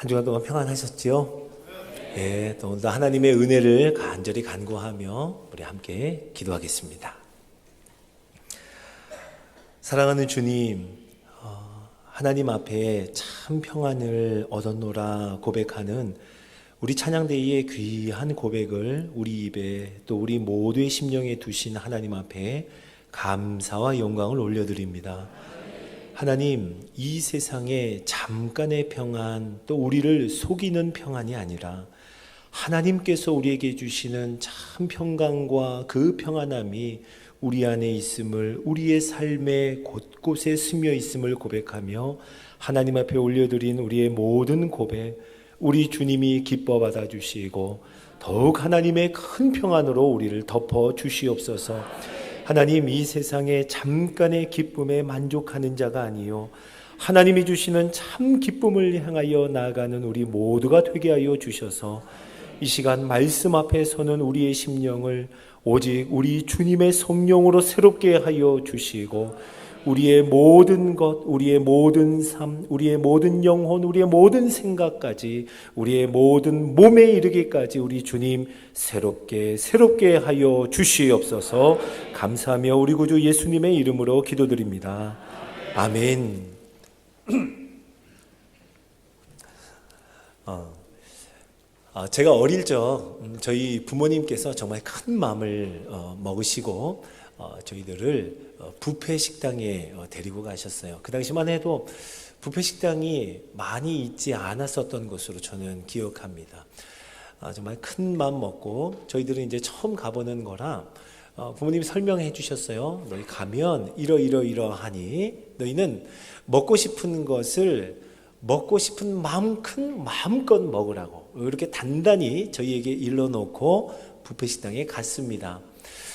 한 주간 동안 평안하셨지요? 예, 또 오늘도 하나님의 은혜를 간절히 간구하며 우리 함께 기도하겠습니다. 사랑하는 주님, 하나님 앞에 참 평안을 얻었노라 고백하는 우리 찬양대회의 귀한 고백을 우리 입에 또 우리 모두의 심령에 두신 하나님 앞에 감사와 영광을 올려드립니다. 하나님, 이 세상에 잠깐의 평안, 또 우리를 속이는 평안이 아니라 하나님께서 우리에게 주시는 참 평강과 그 평안함이 우리 안에 있음을, 우리의 삶의 곳곳에 스며 있음을 고백하며 하나님 앞에 올려드린 우리의 모든 고백, 우리 주님이 기뻐 받아주시고 더욱 하나님의 큰 평안으로 우리를 덮어 주시옵소서. 하나님, 이 세상에 잠깐의 기쁨에 만족하는 자가 아니요 하나님이 주시는 참 기쁨을 향하여 나아가는 우리 모두가 되게 하여 주셔서 이 시간 말씀 앞에 서는 우리의 심령을 오직 우리 주님의 성령으로 새롭게 하여 주시고 우리의 모든 것, 우리의 모든 삶, 우리의 모든 영혼, 우리의 모든 생각까지 우리의 모든 몸에 이르기까지 우리 주님 새롭게 하여 주시옵소서. 감사하며 우리 구주 예수님의 이름으로 기도드립니다. 아멘. 제가 어릴 적 저희 부모님께서 정말 큰 마음을 먹으시고 저희들을 뷔페 식당에 데리고 가셨어요. 그 당시만 해도 뷔페 식당이 많이 있지 않았었던 것으로 저는 기억합니다. 정말 큰 마음 먹고 저희들은 이제 처음 가보는 거라 부모님이 설명해 주셨어요. 너희 가면 이러하니 너희는 먹고 싶은 것을 먹고 싶은 만큼 마음껏 먹으라고 이렇게 단단히 저희에게 일러놓고 뷔페 식당에 갔습니다.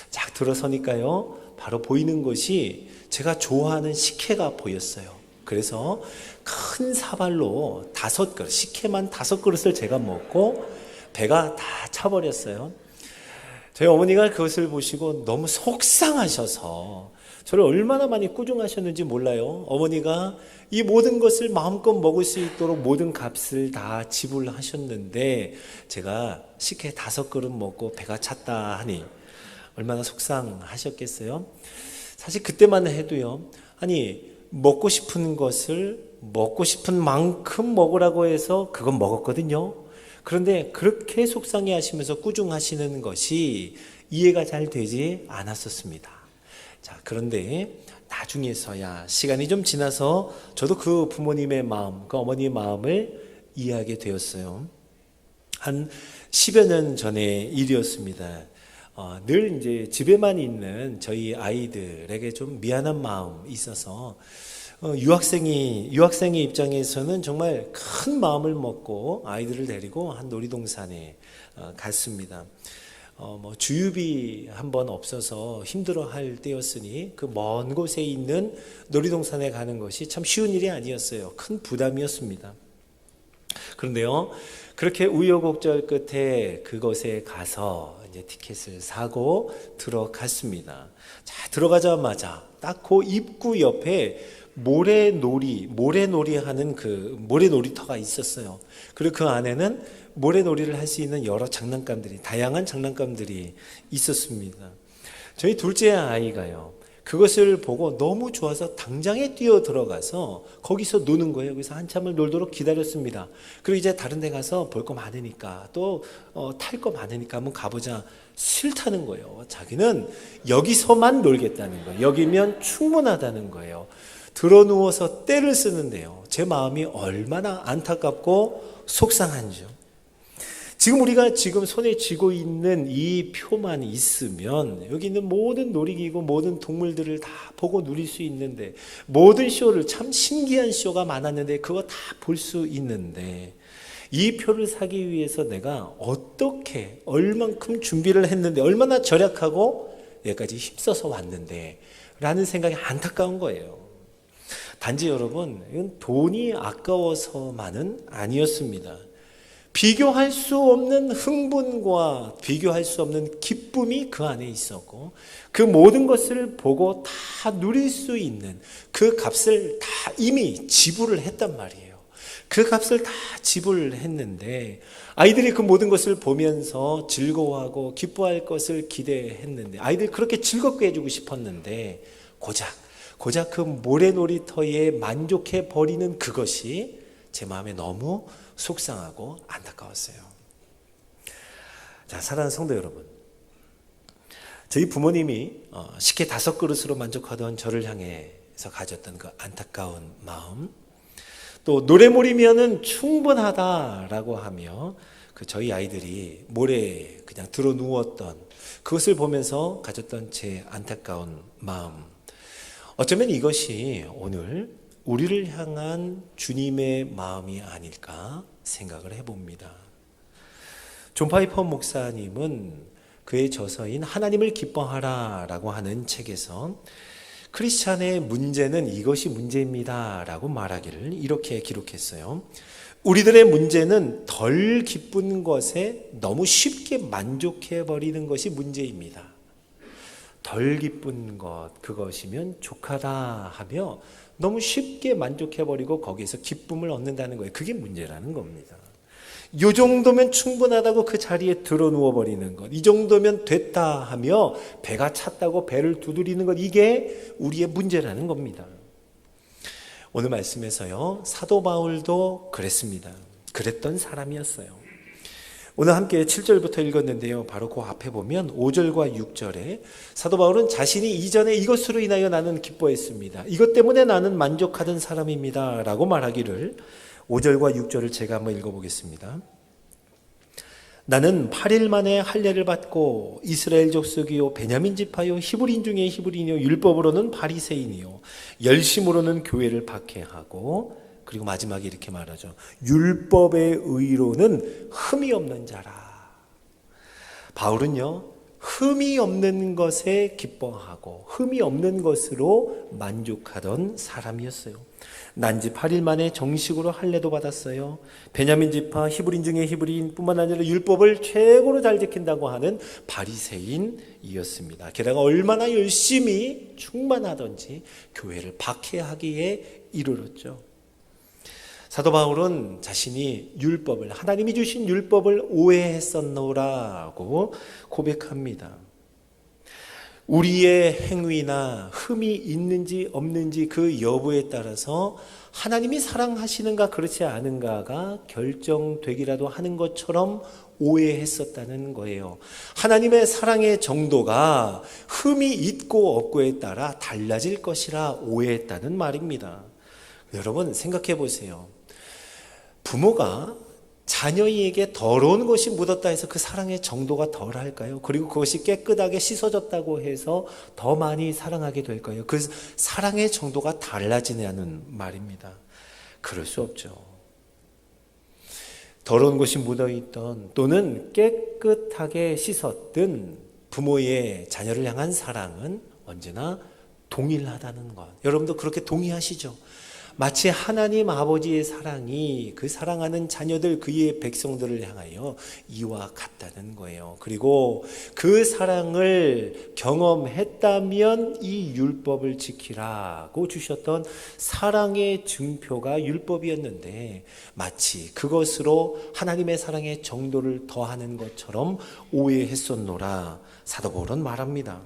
쫙 들어서니까요, 바로 보이는 것이 제가 좋아하는 식혜가 보였어요. 그래서 큰 사발로 5그릇, 식혜만 5그릇을 제가 먹고 배가 다 차버렸어요. 저희 어머니가 그것을 보시고 너무 속상하셔서 저를 얼마나 많이 꾸중하셨는지 몰라요. 어머니가 이 모든 것을 마음껏 먹을 수 있도록 모든 값을 다 지불하셨는데 제가 식혜 5그릇 먹고 배가 찼다 하니 얼마나 속상하셨겠어요? 사실 그때만 해도요, 아니 먹고 싶은 것을 먹고 싶은 만큼 먹으라고 해서 그건 먹었거든요. 그런데 그렇게 속상해 하시면서 꾸중하시는 것이 이해가 잘 되지 않았었습니다. 자, 그런데 나중에서야 시간이 좀 지나서 저도 그 부모님의 마음, 그 어머니의 마음을 이해하게 되었어요. 한 10여 년 전의 일이었습니다. 늘 이제 집에만 있는 저희 아이들에게 좀 미안한 마음이 있어서 유학생의 입장에서는 정말 큰 마음을 먹고 아이들을 데리고 한 놀이동산에 갔습니다. 주유비 한 번 없어서 힘들어할 때였으니 그 먼 곳에 있는 놀이동산에 가는 것이 참 쉬운 일이 아니었어요. 큰 부담이었습니다. 그런데요, 그렇게 우여곡절 끝에 그곳에 가서 이제 티켓을 사고 들어갔습니다. 자, 들어가자마자 딱 그 입구 옆에 모래놀이 하는 그 모래놀이터가 있었어요. 그리고 그 안에는 모래놀이를 할 수 있는 여러 장난감들이, 다양한 장난감들이 있었습니다. 저희 둘째 아이가요, 그것을 보고 너무 좋아서 당장에 뛰어 들어가서 거기서 노는 거예요. 그래서 한참을 놀도록 기다렸습니다. 그리고 이제 다른 데 가서 볼 거 많으니까 또 탈 거 많으니까 한번 가보자. 싫다는 거예요. 자기는 여기서만 놀겠다는 거예요. 여기면 충분하다는 거예요. 들어 누워서 떼를 쓰는데요, 제 마음이 얼마나 안타깝고 속상한지요. 지금 우리가 지금 손에 쥐고 있는 이 표만 있으면 여기 있는 모든 놀이기구, 모든 동물들을 다 보고 누릴 수 있는데, 모든 쇼를, 참 신기한 쇼가 많았는데 그거 다 볼 수 있는데, 이 표를 사기 위해서 내가 어떻게 얼만큼 준비를 했는데, 얼마나 절약하고 여기까지 힘써서 왔는데 라는 생각이 안타까운 거예요. 단지 여러분, 이건 돈이 아까워서만은 아니었습니다. 비교할 수 없는 흥분과 비교할 수 없는 기쁨이 그 안에 있었고, 그 모든 것을 보고 다 누릴 수 있는 그 값을 다 이미 지불을 했단 말이에요. 그 값을 다 지불했는데 아이들이 그 모든 것을 보면서 즐거워하고 기뻐할 것을 기대했는데 아이들이 그렇게 즐겁게 해주고 싶었는데 고작 그 모래놀이터에 만족해 버리는 그것이 제 마음에 너무 속상하고 안타까웠어요. 자, 사랑하는 성도 여러분, 저희 부모님이 식혜 5그릇으로 만족하던 저를 향해서 가졌던 그 안타까운 마음, 또 노래몰이면은 충분하다라고 하며 그 저희 아이들이 모래에 그냥 들어 누웠던 그것을 보면서 가졌던 제 안타까운 마음, 어쩌면 이것이 오늘 우리를 향한 주님의 마음이 아닐까 생각을 해봅니다. 존 파이퍼 목사님은 그의 저서인 하나님을 기뻐하라 라고 하는 책에서 크리스찬의 문제는 이것이 문제입니다 라고 말하기를 이렇게 기록했어요. 우리들의 문제는 덜 기쁜 것에 너무 쉽게 만족해버리는 것이 문제입니다. 덜 기쁜 것, 그것이면 족하다 하며 너무 쉽게 만족해버리고 거기에서 기쁨을 얻는다는 거예요. 그게 문제라는 겁니다. 이 정도면 충분하다고 그 자리에 들어 누워버리는 것, 이 정도면 됐다 하며 배가 찼다고 배를 두드리는 것, 이게 우리의 문제라는 겁니다. 오늘 말씀에서요, 사도 바울도 그랬습니다. 그랬던 사람이었어요. 오늘 함께 7절부터 읽었는데요, 바로 그 앞에 보면 5절과 6절에 사도 바울은 자신이 이전에 이것으로 인하여 나는 기뻐했습니다, 이것 때문에 나는 만족하던 사람입니다 라고 말하기를 5절과 6절을 제가 한번 읽어보겠습니다. 나는 8일 만에 할례를 받고 이스라엘 족속이요 베냐민 지파요 히브리인 중에 히브리인이요 율법으로는 바리새인이요 열심으로는 교회를 박해하고, 그리고 마지막에 이렇게 말하죠. 율법의 의로는 흠이 없는 자라. 바울은요, 흠이 없는 것에 기뻐하고 흠이 없는 것으로 만족하던 사람이었어요. 난지 8일 만에 정식으로 할례도 받았어요. 베냐민 지파 히브리인 중에 히브리인 뿐만 아니라 율법을 최고로 잘 지킨다고 하는 바리새인이었습니다. 게다가 얼마나 열심히 충만하던지 교회를 박해하기에 이르렀죠. 사도 바울은 자신이 율법을, 하나님이 주신 율법을 오해했었노라고 고백합니다. 우리의 행위나 흠이 있는지 없는지 그 여부에 따라서 하나님이 사랑하시는가 그렇지 않은가가 결정되기라도 하는 것처럼 오해했었다는 거예요. 하나님의 사랑의 정도가 흠이 있고 없고에 따라 달라질 것이라 오해했다는 말입니다. 여러분 생각해 보세요. 부모가 자녀에게 더러운 것이 묻었다 해서 그 사랑의 정도가 덜할까요? 그리고 그것이 깨끗하게 씻어졌다고 해서 더 많이 사랑하게 될까요? 그 사랑의 정도가 달라지냐는 말입니다. 그럴 수 없죠. 더러운 것이 묻어있던 또는 깨끗하게 씻었든 부모의 자녀를 향한 사랑은 언제나 동일하다는 것. 여러분도 그렇게 동의하시죠? 마치 하나님 아버지의 사랑이 그 사랑하는 자녀들, 그의 백성들을 향하여 이와 같다는 거예요. 그리고 그 사랑을 경험했다면 이 율법을 지키라고 주셨던 사랑의 증표가 율법이었는데 마치 그것으로 하나님의 사랑의 정도를 더하는 것처럼 오해했었노라 사도 바울은 말합니다.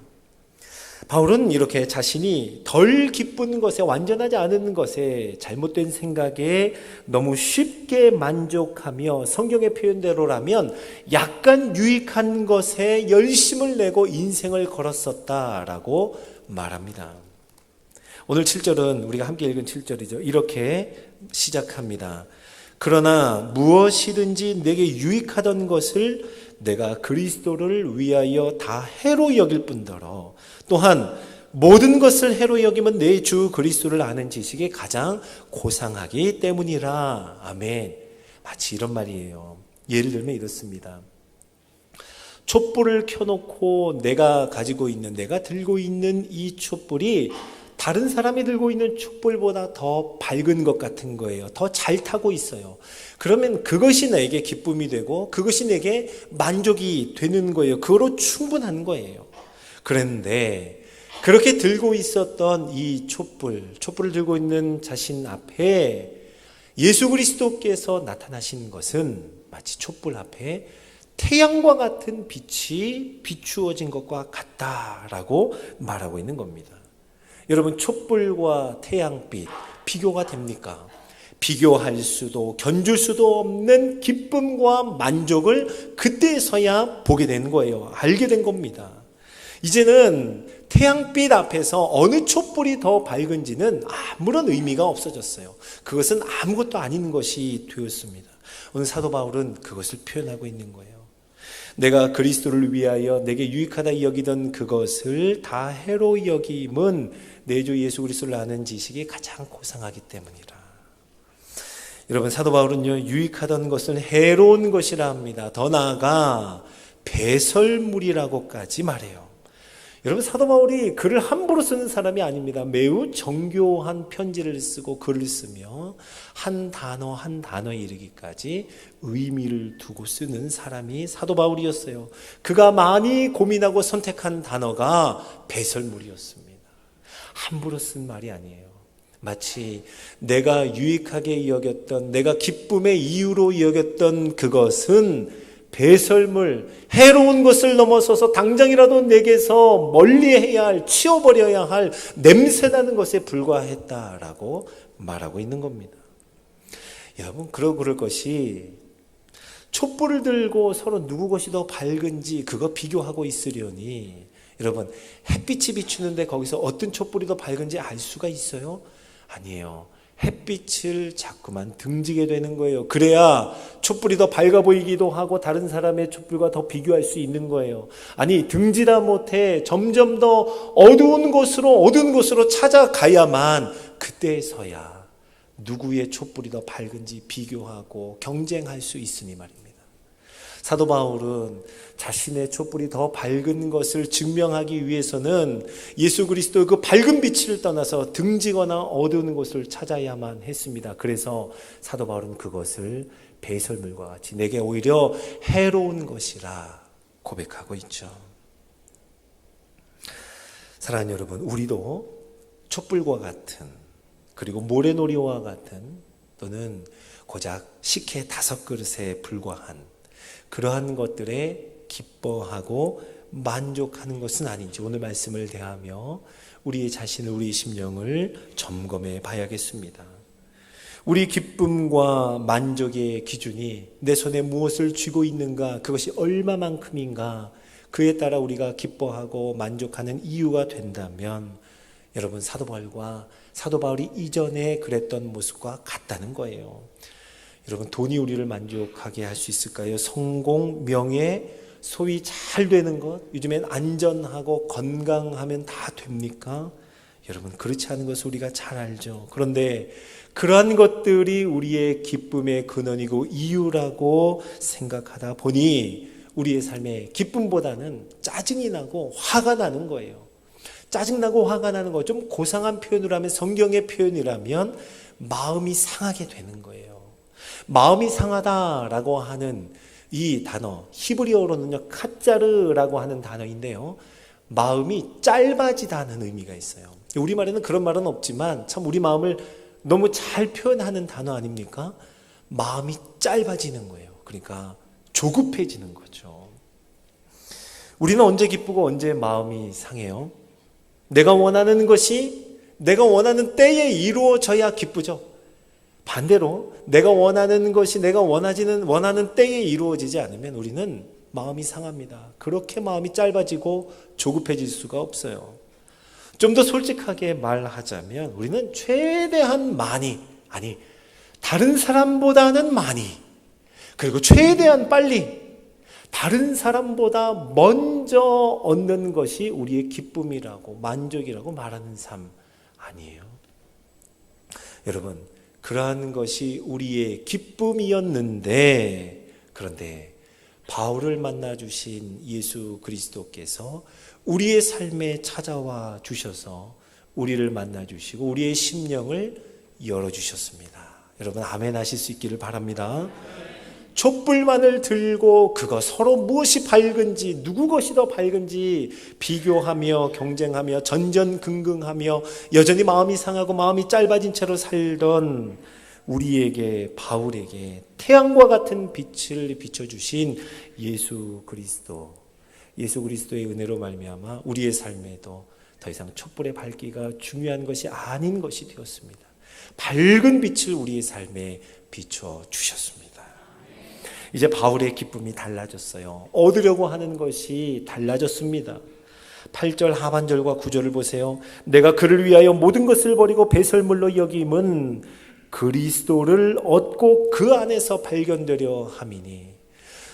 바울은 이렇게 자신이 덜 기쁜 것에, 완전하지 않은 것에, 잘못된 생각에 너무 쉽게 만족하며 성경의 표현대로라면 약간 유익한 것에 열심을 내고 인생을 걸었었다라고 말합니다. 오늘 7절은 우리가 함께 읽은 7절이죠. 이렇게 시작합니다. 그러나 무엇이든지 내게 유익하던 것을 내가 그리스도를 위하여 다 해로 여길 뿐더러 또한 모든 것을 해로 여기면 내 주 그리스도를 아는 지식이 가장 고상하기 때문이라. 아멘. 마치 이런 말이에요. 예를 들면 이렇습니다. 촛불을 켜놓고 내가 들고 있는 이 촛불이 다른 사람이 들고 있는 촛불보다 더 밝은 것 같은 거예요. 더 잘 타고 있어요. 그러면 그것이 나에게 기쁨이 되고 그것이 내게 만족이 되는 거예요. 그거로 충분한 거예요. 그런데 그렇게 들고 있었던 이 촛불을 들고 있는 자신 앞에 예수 그리스도께서 나타나신 것은 마치 촛불 앞에 태양과 같은 빛이 비추어진 것과 같다라고 말하고 있는 겁니다. 여러분, 촛불과 태양빛 비교가 됩니까? 비교할 수도 견줄 수도 없는 기쁨과 만족을 그때서야 보게 된 거예요. 알게 된 겁니다. 이제는 태양빛 앞에서 어느 촛불이 더 밝은지는 아무런 의미가 없어졌어요. 그것은 아무것도 아닌 것이 되었습니다. 오늘 사도 바울은 그것을 표현하고 있는 거예요. 내가 그리스도를 위하여 내게 유익하다 여기던 그것을 다 해로 여김은 내 주 예수 그리스도를 아는 지식이 가장 고상하기 때문이라. 여러분, 사도 바울은요, 유익하던 것을 해로운 것이라 합니다. 더 나아가 배설물이라고까지 말해요. 여러분, 사도 바울이 글을 함부로 쓰는 사람이 아닙니다. 매우 정교한 편지를 쓰고 글을 쓰며 한 단어 한 단어에 이르기까지 의미를 두고 쓰는 사람이 사도 바울이었어요. 그가 많이 고민하고 선택한 단어가 배설물이었습니다. 함부로 쓴 말이 아니에요. 마치 내가 유익하게 여겼던, 내가 기쁨의 이유로 여겼던 그것은 배설물, 해로운 것을 넘어서서 당장이라도 내게서 멀리해야 할, 치워버려야 할 냄새나는 것에 불과했다라고 말하고 있는 겁니다. 여러분, 그럴 것이 촛불을 들고 서로 누구 것이 더 밝은지 그거 비교하고 있으려니, 여러분, 햇빛이 비추는데 거기서 어떤 촛불이 더 밝은지 알 수가 있어요? 아니에요. 햇빛을 자꾸만 등지게 되는 거예요. 그래야 촛불이 더 밝아 보이기도 하고 다른 사람의 촛불과 더 비교할 수 있는 거예요. 아니, 등지다 못해 점점 더 어두운 곳으로 찾아가야만 그때서야 누구의 촛불이 더 밝은지 비교하고 경쟁할 수 있으니 말입니다. 사도 바울은 자신의 촛불이 더 밝은 것을 증명하기 위해서는 예수 그리스도의 그 밝은 빛을 떠나서 등지거나 어두운 곳을 찾아야만 했습니다. 그래서 사도 바울은 그것을 배설물과 같이 내게 오히려 해로운 것이라 고백하고 있죠. 사랑하는 여러분, 우리도 촛불과 같은, 그리고 모래놀이와 같은, 또는 고작 식혜 5그릇에 불과한 그러한 것들에 기뻐하고 만족하는 것은 아닌지 오늘 말씀을 대하며 우리의 자신을, 우리의 심령을 점검해 봐야겠습니다. 우리 기쁨과 만족의 기준이 내 손에 무엇을 쥐고 있는가, 그것이 얼마만큼인가, 그에 따라 우리가 기뻐하고 만족하는 이유가 된다면 여러분, 사도 바울이 이전에 그랬던 모습과 같다는 거예요. 여러분, 돈이 우리를 만족하게 할 수 있을까요? 성공, 명예, 소위 잘 되는 것, 요즘엔 안전하고 건강하면 다 됩니까? 여러분, 그렇지 않은 것을 우리가 잘 알죠. 그런데 그러한 것들이 우리의 기쁨의 근원이고 이유라고 생각하다 보니 우리의 삶에 기쁨보다는 짜증이 나고 화가 나는 거예요. 짜증나고 화가 나는 거, 좀 고상한 표현으로 하면, 성경의 표현이라면 마음이 상하게 되는 거예요. 마음이 상하다라고 하는 이 단어, 히브리어로는요 카짜르라고 하는 단어인데요, 마음이 짧아지다는 의미가 있어요. 우리말에는 그런 말은 없지만 참 우리 마음을 너무 잘 표현하는 단어 아닙니까? 마음이 짧아지는 거예요. 그러니까 조급해지는 거죠. 우리는 언제 기쁘고 언제 마음이 상해요? 내가 원하는 것이 내가 원하는 때에 이루어져야 기쁘죠. 반대로 내가 원하는 것이 내가 원하는 때에 이루어지지 않으면 우리는 마음이 상합니다. 그렇게 마음이 짧아지고 조급해질 수가 없어요. 좀 더 솔직하게 말하자면 우리는 최대한 많이, 아니 다른 사람보다는 많이, 그리고 최대한 빨리 다른 사람보다 먼저 얻는 것이 우리의 기쁨이라고, 만족이라고 말하는 삶 아니에요? 여러분, 그러한 것이 우리의 기쁨이었는데, 그런데 바울을 만나 주신 예수 그리스도께서 우리의 삶에 찾아와 주셔서 우리를 만나 주시고 우리의 심령을 열어 주셨습니다. 여러분, 아멘 하실 수 있기를 바랍니다. 촛불만을 들고 그거 서로 무엇이 밝은지, 누구 것이 더 밝은지 비교하며 경쟁하며 전전긍긍하며 여전히 마음이 상하고 마음이 짧아진 채로 살던 우리에게, 바울에게 태양과 같은 빛을 비춰주신 예수 그리스도의 은혜로 말미암아 우리의 삶에도 더 이상 촛불의 밝기가 중요한 것이 아닌 것이 되었습니다. 밝은 빛을 우리의 삶에 비춰주셨습니다. 이제 바울의 기쁨이 달라졌어요. 얻으려고 하는 것이 달라졌습니다. 8절 하반절과 9절을 보세요. 내가 그를 위하여 모든 것을 버리고 배설물로 여김은 그리스도를 얻고 그 안에서 발견되려 함이니.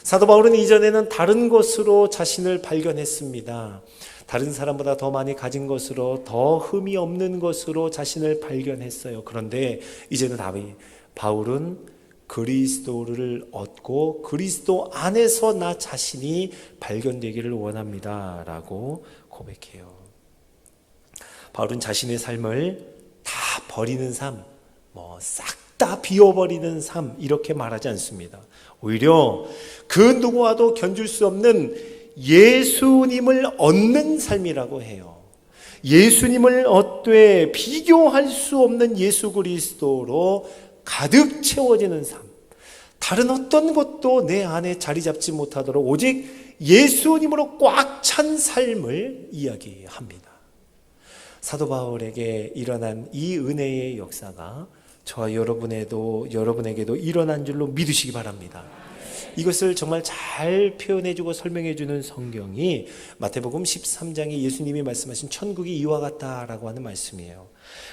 사도 바울은 이전에는 다른 것으로 자신을 발견했습니다. 다른 사람보다 더 많이 가진 것으로, 더 흠이 없는 것으로 자신을 발견했어요. 그런데 이제는 바울은 그리스도를 얻고 그리스도 안에서 나 자신이 발견되기를 원합니다 라고 고백해요. 바울은 자신의 삶을 다 버리는 삶, 싹 다 비워버리는 삶 이렇게 말하지 않습니다. 오히려 그 누구와도 견줄 수 없는 예수님을 얻는 삶이라고 해요. 예수님을 얻되 비교할 수 없는 예수 그리스도로 가득 채워지는 삶. 다른 어떤 것도 내 안에 자리 잡지 못하도록 오직 예수님으로 꽉 찬 삶을 이야기합니다. 사도 바울에게 일어난 이 은혜의 역사가 저와 여러분에게도 일어난 줄로 믿으시기 바랍니다. 이것을 정말 잘 표현해주고 설명해주는 성경이 마태복음 13장에 예수님이 말씀하신 천국이 이와 같다라고 하는 말씀이에요.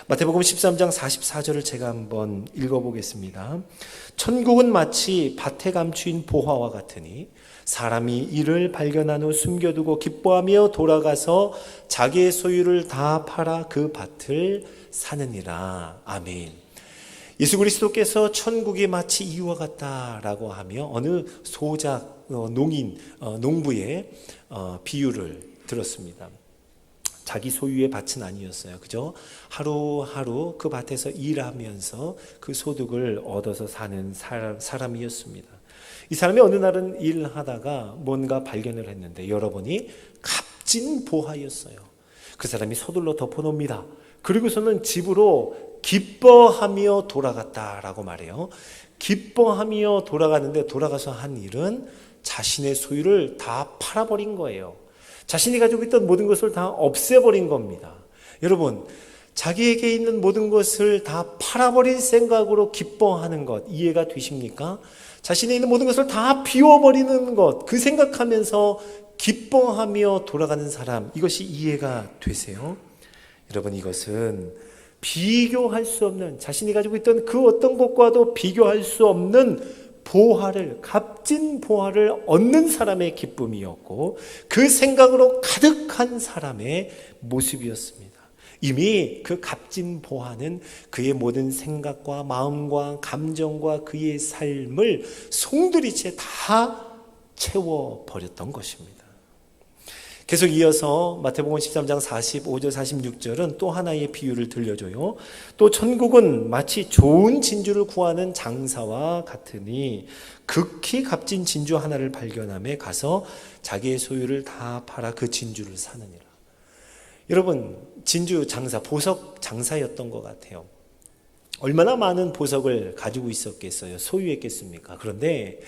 마태복음 13장 44절을 제가 한번 읽어보겠습니다. 천국은 마치 밭에 감추인 보화와 같으니 사람이 이를 발견한 후 숨겨두고 기뻐하며 돌아가서 자기의 소유를 다 팔아 그 밭을 사느니라. 아멘. 예수 그리스도께서 천국이 마치 이와 같다라고 하며 어느 소작, 농부의 비유를 들었습니다. 자기 소유의 밭은 아니었어요. 그죠? 하루하루 그 밭에서 일하면서 그 소득을 얻어서 사는 사람이었습니다. 이 사람이 어느 날은 일하다가 뭔가 발견을 했는데 여러분이 값진 보화였어요. 그 사람이 서둘러 덮어놓습니다. 그리고서는 집으로 기뻐하며 돌아갔다라고 말해요. 기뻐하며 돌아가는데 돌아가서 한 일은 자신의 소유를 다 팔아버린 거예요. 자신이 가지고 있던 모든 것을 다 없애버린 겁니다. 여러분, 자기에게 있는 모든 것을 다 팔아버린 생각으로 기뻐하는 것 이해가 되십니까? 자신에 있는 모든 것을 다 비워버리는 것, 그 생각하면서 기뻐하며 돌아가는 사람, 이것이 이해가 되세요? 여러분, 이것은 비교할 수 없는, 자신이 가지고 있던 그 어떤 것과도 비교할 수 없는 보화를, 값진 보화를 얻는 사람의 기쁨이었고 그 생각으로 가득한 사람의 모습이었습니다. 이미 그 값진 보화는 그의 모든 생각과 마음과 감정과 그의 삶을 송두리째 다 채워버렸던 것입니다. 계속 이어서 마태복음 13장 45절 46절은 또 하나의 비유를 들려줘요. 또 천국은 마치 좋은 진주를 구하는 장사와 같으니 극히 값진 진주 하나를 발견함에 가서 자기의 소유를 다 팔아 그 진주를 사느니라. 여러분, 진주 장사, 보석 장사였던 것 같아요. 얼마나 많은 보석을 가지고 있었겠어요? 소유했겠습니까? 그런데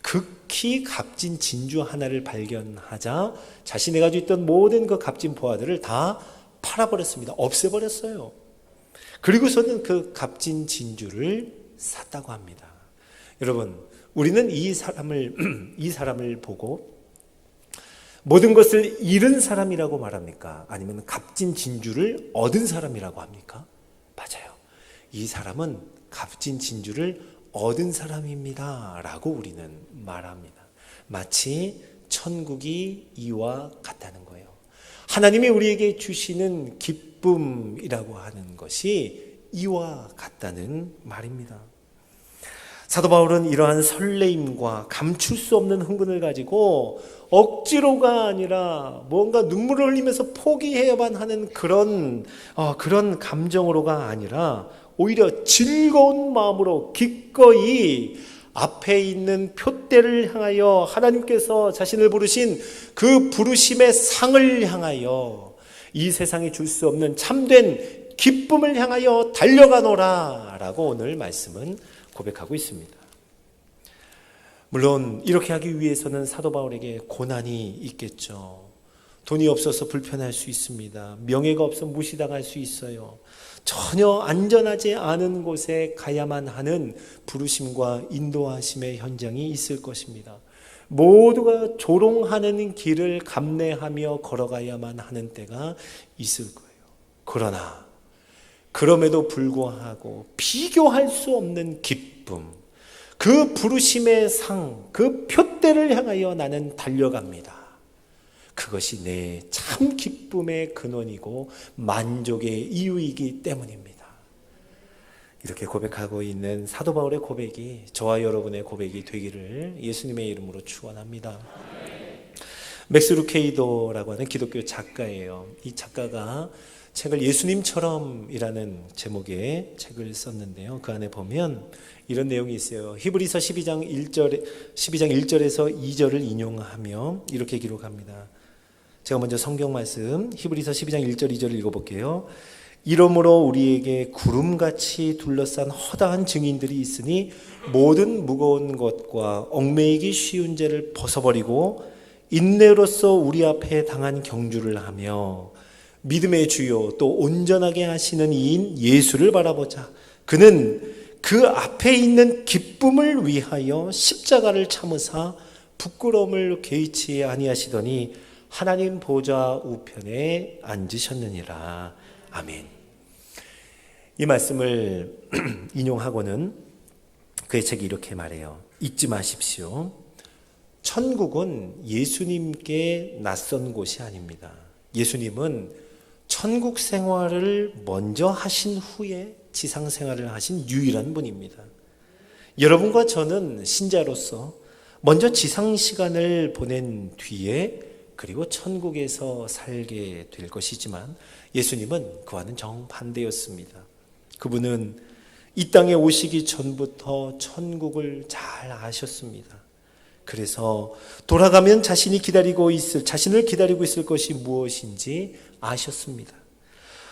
극히 값진 진주 하나를 발견하자 자신이 가지고 있던 모든 그 값진 보화들을 다 팔아버렸습니다. 없애버렸어요. 그리고서는 그 값진 진주를 샀다고 합니다. 여러분, 우리는 이 사람을 보고 모든 것을 잃은 사람이라고 말합니까? 아니면 값진 진주를 얻은 사람이라고 합니까? 맞아요. 이 사람은 값진 진주를 얻은 사람입니다 라고 우리는 말합니다. 마치 천국이 이와 같다는 거예요. 하나님이 우리에게 주시는 기쁨이라고 하는 것이 이와 같다는 말입니다. 사도 바울은 이러한 설레임과 감출 수 없는 흥분을 가지고 억지로가 아니라 뭔가 눈물을 흘리면서 포기해야만 하는 그런 감정으로가 아니라 오히려 즐거운 마음으로 기꺼이 앞에 있는 표대를 향하여 하나님께서 자신을 부르신 그 부르심의 상을 향하여 이 세상이 줄 수 없는 참된 기쁨을 향하여 달려가노라 라고 오늘 말씀은 고백하고 있습니다. 물론 이렇게 하기 위해서는 사도 바울에게 고난이 있겠죠. 돈이 없어서 불편할 수 있습니다. 명예가 없어 무시당할 수 있어요. 전혀 안전하지 않은 곳에 가야만 하는 부르심과 인도하심의 현장이 있을 것입니다. 모두가 조롱하는 길을 감내하며 걸어가야만 하는 때가 있을 거예요. 그러나 그럼에도 불구하고 비교할 수 없는 기쁨, 그 부르심의 상, 그 표대를 향하여 나는 달려갑니다. 그것이 내 참 기쁨의 근원이고 만족의 이유이기 때문입니다. 이렇게 고백하고 있는 사도 바울의 고백이 저와 여러분의 고백이 되기를 예수님의 이름으로 축원합니다. 맥스 루케이도라고 하는 기독교 작가예요. 이 작가가 책을 예수님처럼이라는 제목의 책을 썼는데요. 그 안에 보면 이런 내용이 있어요. 히브리서 12장 1절에서 2절을 인용하며 이렇게 기록합니다. 제가 먼저 성경 말씀 히브리서 12장 1절 2절을 읽어볼게요. 이러므로 우리에게 구름같이 둘러싼 허다한 증인들이 있으니 모든 무거운 것과 얽매이기 쉬운 죄를 벗어버리고 인내로서 우리 앞에 당한 경주를 하며 믿음의 주요 또 온전하게 하시는 이인 예수를 바라보자. 그는 그 앞에 있는 기쁨을 위하여 십자가를 참으사 부끄러움을 개의치 아니하시더니 하나님 보좌 우편에 앉으셨느니라. 아멘. 이 말씀을 인용하고는 그의 책이 이렇게 말해요. 잊지 마십시오. 천국은 예수님께 낯선 곳이 아닙니다. 예수님은 천국 생활을 먼저 하신 후에 지상 생활을 하신 유일한 분입니다. 여러분과 저는 신자로서 먼저 지상 시간을 보낸 뒤에 그리고 천국에서 살게 될 것이지만 예수님은 그와는 정반대였습니다. 그분은 이 땅에 오시기 전부터 천국을 잘 아셨습니다. 그래서 돌아가면 자신을 기다리고 있을 것이 무엇인지 아셨습니다.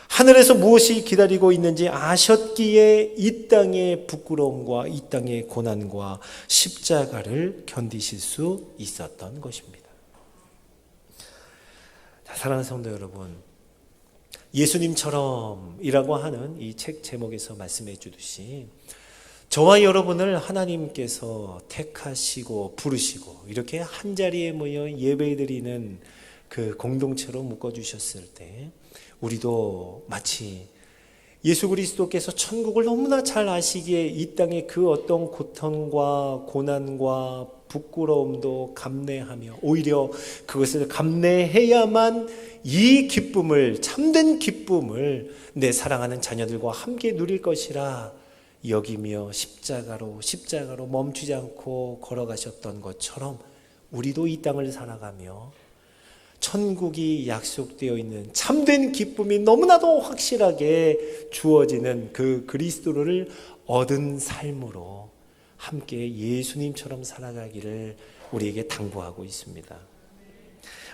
하늘에서 무엇이 기다리고 있는지 아셨기에 이 땅의 부끄러움과 이 땅의 고난과 십자가를 견디실 수 있었던 것입니다. 사랑하는 성도 여러분, 예수님처럼이라고 하는 이 책 제목에서 말씀해 주듯이 저와 여러분을 하나님께서 택하시고 부르시고 이렇게 한자리에 모여 예배드리는 그 공동체로 묶어주셨을 때 우리도 마치 예수 그리스도께서 천국을 너무나 잘 아시기에 이 땅의 그 어떤 고통과 고난과 부끄러움도 감내하며 오히려 그것을 감내해야만 이 기쁨을, 참된 기쁨을 내 사랑하는 자녀들과 함께 누릴 것이라 여기며 십자가로 멈추지 않고 걸어가셨던 것처럼 우리도 이 땅을 살아가며 천국이 약속되어 있는 참된 기쁨이 너무나도 확실하게 주어지는 그 그리스도를 얻은 삶으로 함께 예수님처럼 살아가기를 우리에게 당부하고 있습니다.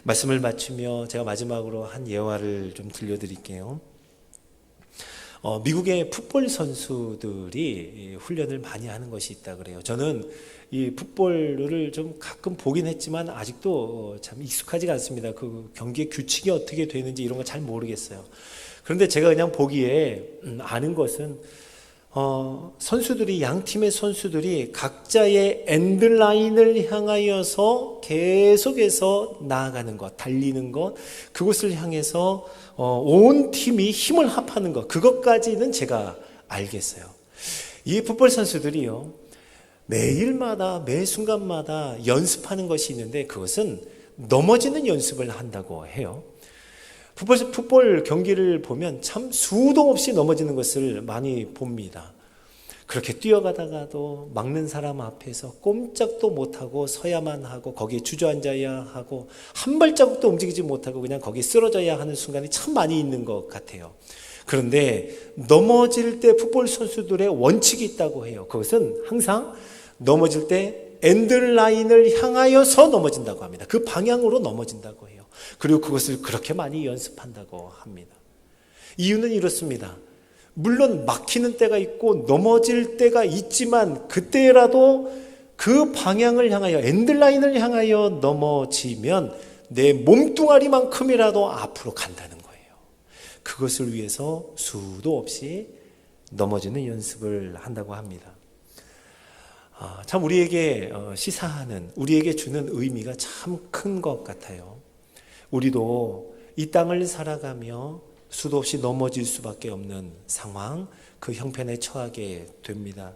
말씀을 마치며 제가 마지막으로 한 예화를 좀 들려드릴게요. 미국의 풋볼 선수들이 훈련을 많이 하는 것이 있다 그래요. 저는 이 풋볼을 좀 가끔 보긴 했지만 아직도 참 익숙하지가 않습니다. 그 경기의 규칙이 어떻게 되는지 이런 거 잘 모르겠어요. 그런데 제가 그냥 보기에 아는 것은 선수들이 양 팀의 선수들이 각자의 엔드라인을 향하여서 계속해서 나아가는 것, 달리는 것, 그것을 향해서 온 팀이 힘을 합하는 것, 그것까지는 제가 알겠어요. 이 풋볼 선수들이요, 매일마다 매 순간마다 연습하는 것이 있는데 그것은 넘어지는 연습을 한다고 해요. 풋볼 경기를 보면 참 수도 없이 넘어지는 것을 많이 봅니다. 그렇게 뛰어가다가도 막는 사람 앞에서 꼼짝도 못하고 서야만 하고 거기에 주저앉아야 하고 한 발자국도 움직이지 못하고 그냥 거기에 쓰러져야 하는 순간이 참 많이 있는 것 같아요. 그런데 넘어질 때 풋볼 선수들의 원칙이 있다고 해요. 그것은 항상 넘어질 때 엔드라인을 향하여서 넘어진다고 합니다. 그 방향으로 넘어진다고 해요. 그리고 그것을 그렇게 많이 연습한다고 합니다. 이유는 이렇습니다. 물론 막히는 때가 있고 넘어질 때가 있지만 그때라도 그 방향을 향하여, 엔드라인을 향하여 넘어지면 내 몸뚱아리만큼이라도 앞으로 간다는 거예요. 그것을 위해서 수도 없이 넘어지는 연습을 한다고 합니다. 참 우리에게 시사하는, 우리에게 주는 의미가 참 큰 것 같아요. 우리도 이 땅을 살아가며 수도 없이 넘어질 수밖에 없는 상황, 그 형편에 처하게 됩니다.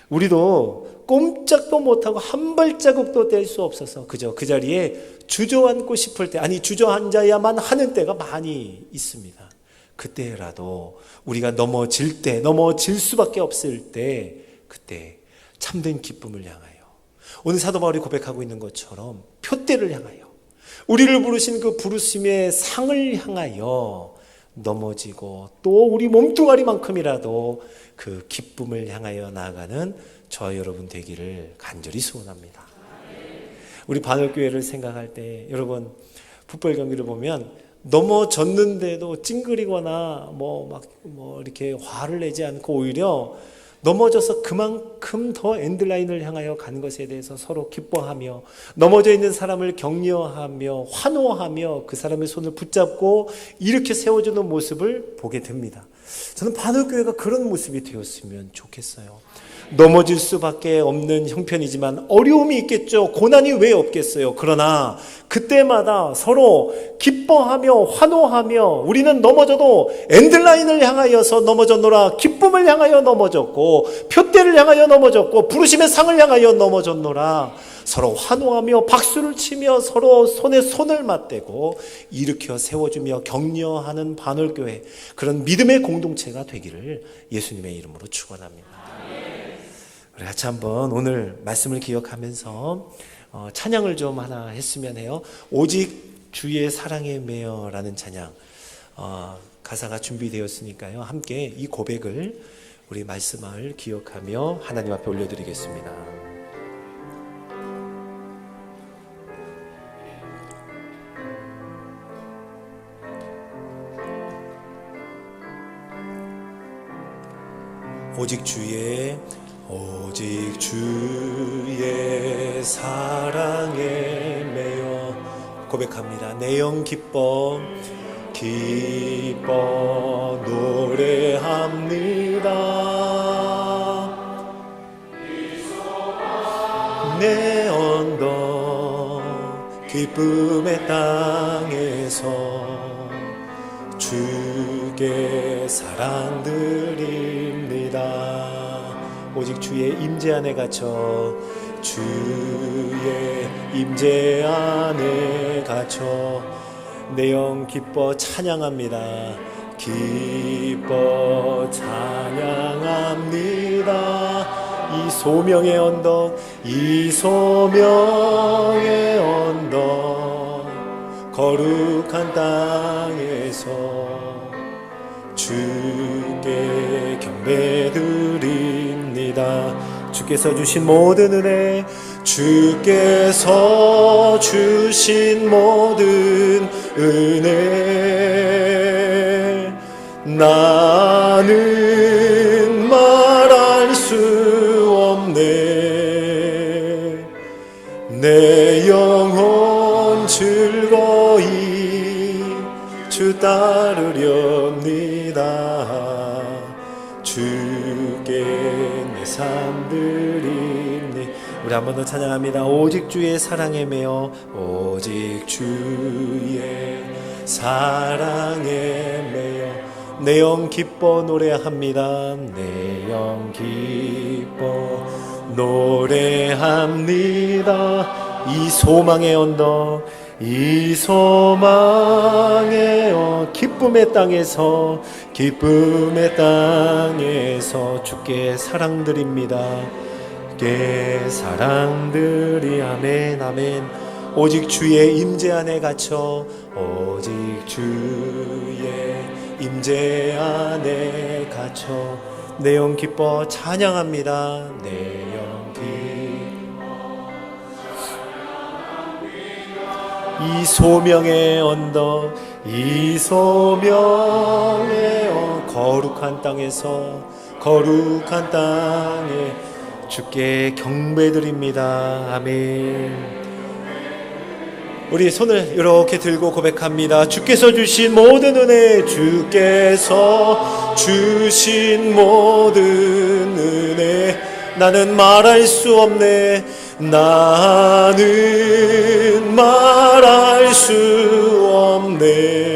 우리도 꼼짝도 못하고 한 발자국도 뗄 수 없어서 그저 그 자리에 주저앉고 싶을 때, 아니 주저앉아야만 하는 때가 많이 있습니다. 그때라도 우리가 넘어질 때, 넘어질 수밖에 없을 때, 그때 참된 기쁨을 향하여, 오늘 사도 바울이 고백하고 있는 것처럼 표대를 향하여, 우리를 부르신 그 부르심의 상을 향하여 넘어지고 또 우리 몸뚱아리만큼이라도 그 기쁨을 향하여 나아가는 저와 여러분 되기를 간절히 소원합니다. 우리 반월교회를 생각할 때 여러분, 풋볼 경기를 보면 넘어졌는데도 찡그리거나 이렇게 화를 내지 않고 오히려 넘어져서 그만큼 더 엔드라인을 향하여 간 것에 대해서 서로 기뻐하며, 넘어져 있는 사람을 격려하며 환호하며 그 사람의 손을 붙잡고 이렇게 세워주는 모습을 보게 됩니다. 저는 반월교회가 그런 모습이 되었으면 좋겠어요. 넘어질 수밖에 없는 형편이지만 어려움이 있겠죠. 고난이 왜 없겠어요. 그러나 그때마다 서로 기뻐하며 환호하며, 우리는 넘어져도 엔드라인을 향하여서 넘어졌노라, 기쁨을 향하여 넘어졌고 표대를 향하여 넘어졌고 부르심의 상을 향하여 넘어졌노라, 서로 환호하며 박수를 치며 서로 손에 손을 맞대고 일으켜 세워주며 격려하는 반월교회, 그런 믿음의 공동체가 되기를 예수님의 이름으로 축원합니다. 우리 같이 한번 오늘 말씀을 기억하면서 찬양을 좀 하나 했으면 해요. 오직 주의 사랑에 매여라는 찬양, 가사가 준비되었으니까요, 함께 이 고백을, 우리 말씀을 기억하며 하나님 앞에 올려드리겠습니다. 오직 주의 사랑에 매여 고백합니다. 내 영 기뻐 노래합니다. 내 언덕 기쁨의 땅에서 주께 사랑 드립니다. 오직 주의 임재 안에 갇혀, 주의 임재 안에 갇혀 내 영 기뻐 찬양합니다. 기뻐 찬양합니다. 이 소명의 언덕, 이 소명의 언덕, 거룩한 땅에서 주께 경배드립니다. 주께서 주신 모든 은혜, 주께서 주신 모든 은혜, 나는 말할 수 없네. 내 영혼 즐거이 주 따르렵니다. 주께 내 삶 드립니. 우리 한 번 더 찬양합니다. 오직 주의 사랑에 매여, 오직 주의 사랑에 매여 내 영 기뻐 노래합니다. 내 영 기뻐 노래합니다. 이 소망의 언덕, 이 소망의 기쁨의 땅에서, 기쁨의 땅에서 주께 사랑드립니다. 주께 사랑드리. 아멘 아멘. 오직 주의 임재 안에 갇혀, 오직 주의 임재 안에 갇혀 내 영 기뻐 찬양합니다. 내 영 기뻐 이 소명의 언덕, 이 소명의 거룩한 땅에서 거룩한 땅에 주께 경배드립니다. 아멘. 우리 손을 이렇게 들고 고백합니다. 주께서 주신 모든 은혜, 주께서 주신 모든 은혜, 나는 말할 수 없네, 나는 말할 수 없네.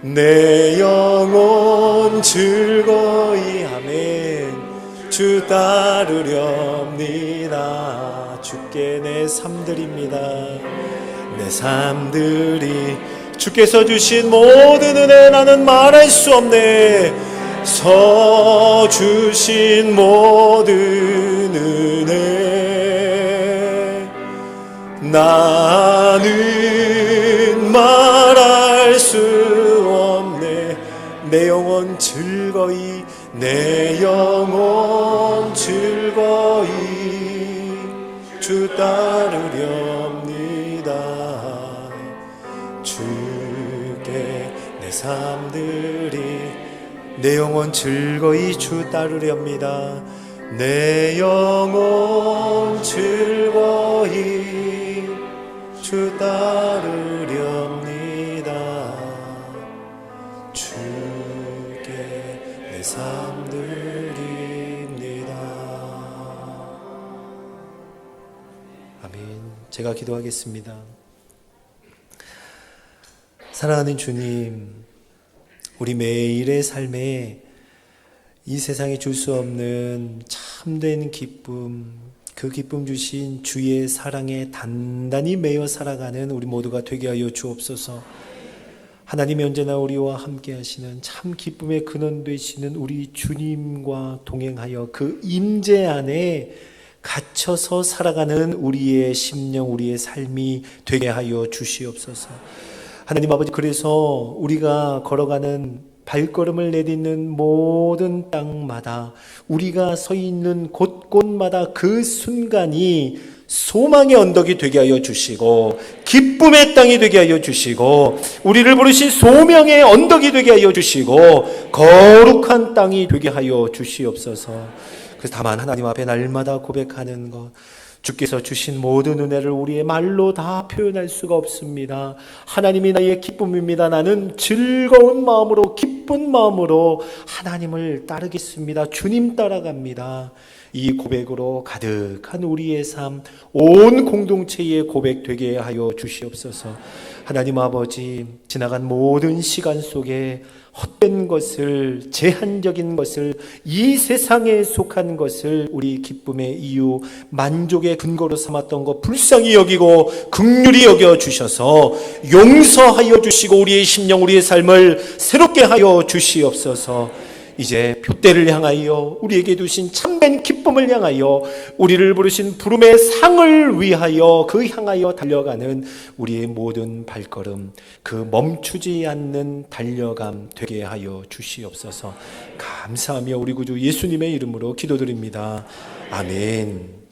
내 영혼 즐거이 아멘 주 따르렵니다. 주께 내 삶들입니다. 내 삶들이 주께서 주신 모든 은혜, 나는 말할 수 없네. 서 주신 모든 은혜, 나는 말할 수 없네. 내 영혼 즐거이, 내 영혼 즐거이 주 따르렵니다. 주께 내 삶들이, 내 영혼 즐거이 주 따르렵니다. 내 영혼 즐거이 주 따르렵니다. 주께 내 삶들입니다. 아멘. 제가 기도하겠습니다. 사랑하는 주님, 우리 매일의 삶에 이 세상에 줄 수 없는 참된 기쁨, 그 기쁨 주신 주의 사랑에 단단히 매여 살아가는 우리 모두가 되게 하여 주옵소서. 하나님이 언제나 우리와 함께 하시는 참 기쁨의 근원 되시는 우리 주님과 동행하여 그 임재 안에 갇혀서 살아가는 우리의 심령, 우리의 삶이 되게 하여 주시옵소서. 하나님 아버지, 그래서 우리가 걸어가는 발걸음을 내딛는 모든 땅마다, 우리가 서 있는 곳곳마다 그 순간이 소망의 언덕이 되게 하여 주시고, 기쁨의 땅이 되게 하여 주시고, 우리를 부르신 소명의 언덕이 되게 하여 주시고, 거룩한 땅이 되게 하여 주시옵소서. 그래서 다만 하나님 앞에 날마다 고백하는 것, 주께서 주신 모든 은혜를 우리의 말로 다 표현할 수가 없습니다. 하나님이 나의 기쁨입니다. 나는 즐거운 마음으로, 기쁜 마음으로 하나님을 따르겠습니다. 주님 따라갑니다. 이 고백으로 가득한 우리의 삶, 온 공동체의 고백 되게 하여 주시옵소서. 하나님 아버지, 지나간 모든 시간 속에 헛된 것을, 제한적인 것을, 이 세상에 속한 것을 우리 기쁨의 이유, 만족의 근거로 삼았던 것 불쌍히 여기고 긍휼히 여겨 주셔서 용서하여 주시고 우리의 심령, 우리의 삶을 새롭게 하여 주시옵소서. 이제 표대를 향하여, 우리에게 두신 참된 기쁨을 향하여, 우리를 부르신 부름의 상을 위하여 그 향하여 달려가는 우리의 모든 발걸음, 그 멈추지 않는 달려감 되게 하여 주시옵소서. 감사하며 우리 구주 예수님의 이름으로 기도드립니다. 아멘.